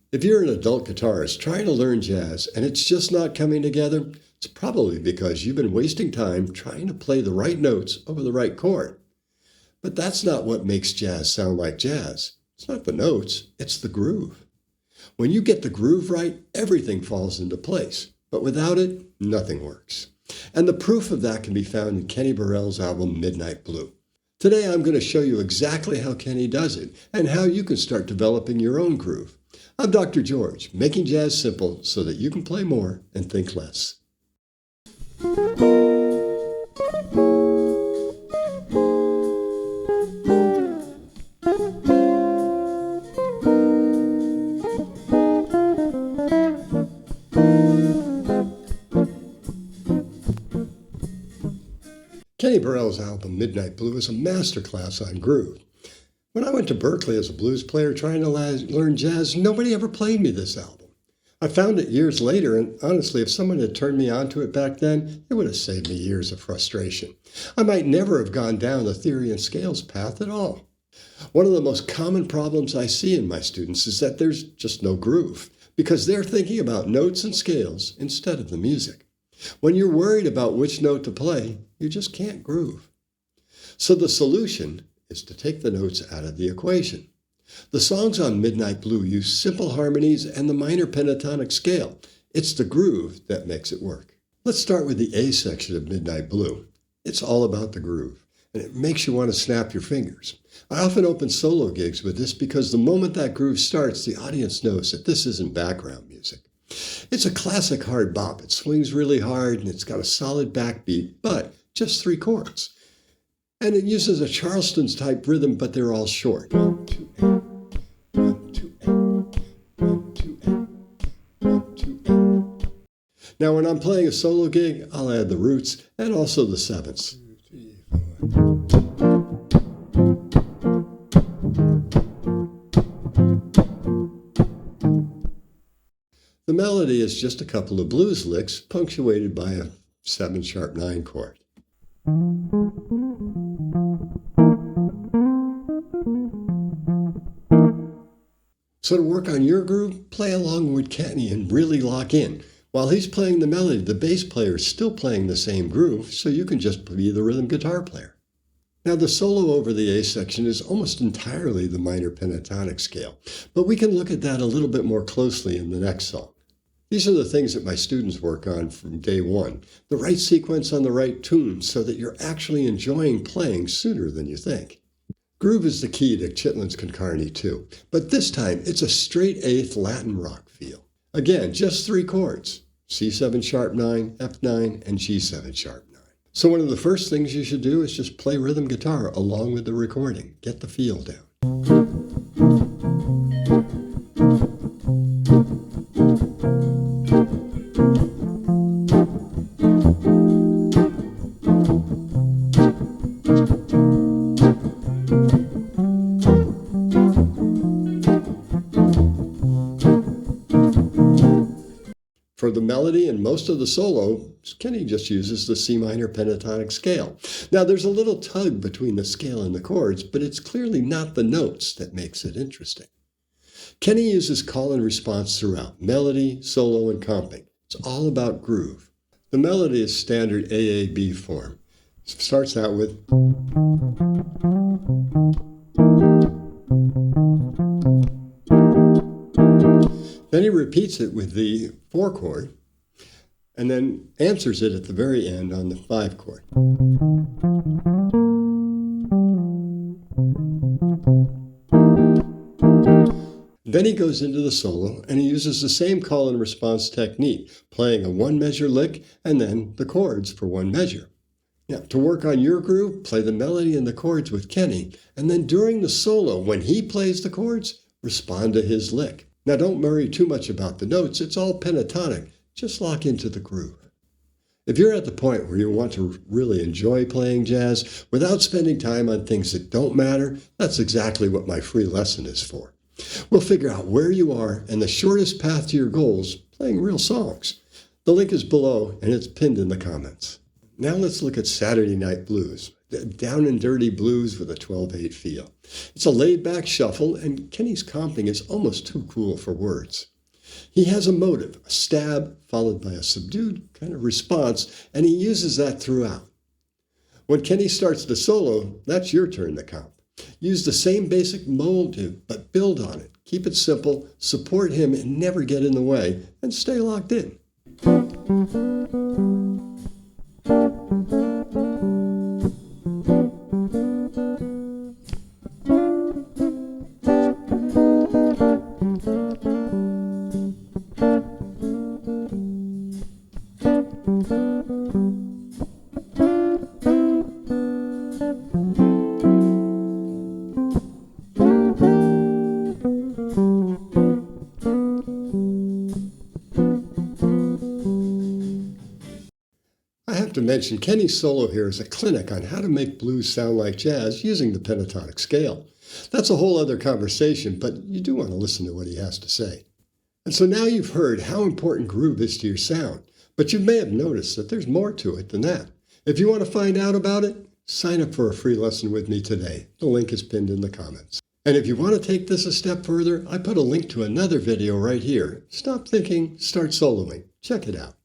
If you're an adult guitarist trying to learn jazz and it's just not coming together, it's probably because you've been wasting time trying to play the right notes over the right chord. But that's not what makes jazz sound like jazz. It's not the notes, it's the groove. When you get the groove right, everything falls into place. But without it, nothing works. And the proof of that can be found in Kenny Burrell's album Midnight Blue. Today I'm going to show you exactly how Kenny does it and how you can start developing your own groove. I'm Dr. George, making jazz simple so that you can play more and think less. Kenny Burrell's album Midnight Blue is a masterclass on groove. When I went to Berkeley as a blues player trying to learn jazz, nobody ever played me this album. I found it years later, and honestly, if someone had turned me onto it back then, it would have saved me years of frustration. I might never have gone down the theory and scales path at all. One of the most common problems I see in my students is that there's just no groove, because they're thinking about notes and scales instead of the music. When you're worried about which note to play, you just can't groove. So the solution is to take the notes out of the equation. The songs on Midnight Blue use simple harmonies and the minor pentatonic scale. It's the groove that makes it work. Let's start with the A section of Midnight Blue. It's all about the groove, and it makes you want to snap your fingers. I often open solo gigs with this because the moment that groove starts, the audience knows that this isn't background music. It's a classic hard bop. It swings really hard and it's got a solid backbeat, but just 3 chords. And it uses a Charleston's type rhythm, but they're all short. 1, 2, 8, 1, 2, 8, 1, 2, 8, 1, 2, 8. Now when I'm playing a solo gig, I'll add the roots and also the sevenths. 2, 3, 4. The melody is just a couple of blues licks punctuated by a 7♯9 chord. So to work on your groove, play along with Kenny and really lock in. While he's playing the melody, the bass player is still playing the same groove, so you can just be the rhythm guitar player. Now the solo over the A section is almost entirely the minor pentatonic scale, but we can look at that a little bit more closely in the next song. These are the things that my students work on from day one. The right sequence on the right tune so that you're actually enjoying playing sooner than you think. Groove is the key to Chitlin's Concarne too, but this time it's a straight 8th Latin rock feel. Again, just 3 chords, C7♯9, F9, and G7♯9. So one of the first things you should do is just play rhythm guitar along with the recording. Get the feel down. For the melody and most of the solo, Kenny just uses the C minor pentatonic scale. Now there's a little tug between the scale and the chords, but it's clearly not the notes that makes it interesting. Kenny uses call and response throughout, melody, solo, and comping. It's all about groove. The melody is standard AAB form. It starts out with then he repeats it with the 4 chord and then answers it at the very end on the 5 chord. Then he goes into the solo and he uses the same call and response technique, playing a 1-measure lick and then the chords for 1 measure. Now, to work on your groove, play the melody and the chords with Kenny, and then during the solo, when he plays the chords, respond to his lick. Now don't worry too much about the notes, it's all pentatonic. Just lock into the groove. If you're at the point where you want to really enjoy playing jazz without spending time on things that don't matter, that's exactly what my free lesson is for. We'll figure out where you are and the shortest path to your goals, playing real songs. The link is below and it's pinned in the comments. Now let's look at Saturday Night Blues. down and dirty blues with a 12/8 feel. It's a laid-back shuffle, and Kenny's comping is almost too cool for words. He has a motive, a stab, followed by a subdued kind of response, and he uses that throughout. When Kenny starts the solo, that's your turn to comp. Use the same basic motive, but build on it. Keep it simple, support him, and never get in the way, and stay locked in. I have to mention, Kenny's solo here is a clinic on how to make blues sound like jazz using the pentatonic scale. That's a whole other conversation, but you do want to listen to what he has to say. And so now you've heard how important groove is to your sound, but you may have noticed that there's more to it than that. If you want to find out about it, sign up for a free lesson with me today. The link is pinned in the comments. And if you want to take this a step further, I put a link to another video right here. Stop thinking, start soloing. Check it out.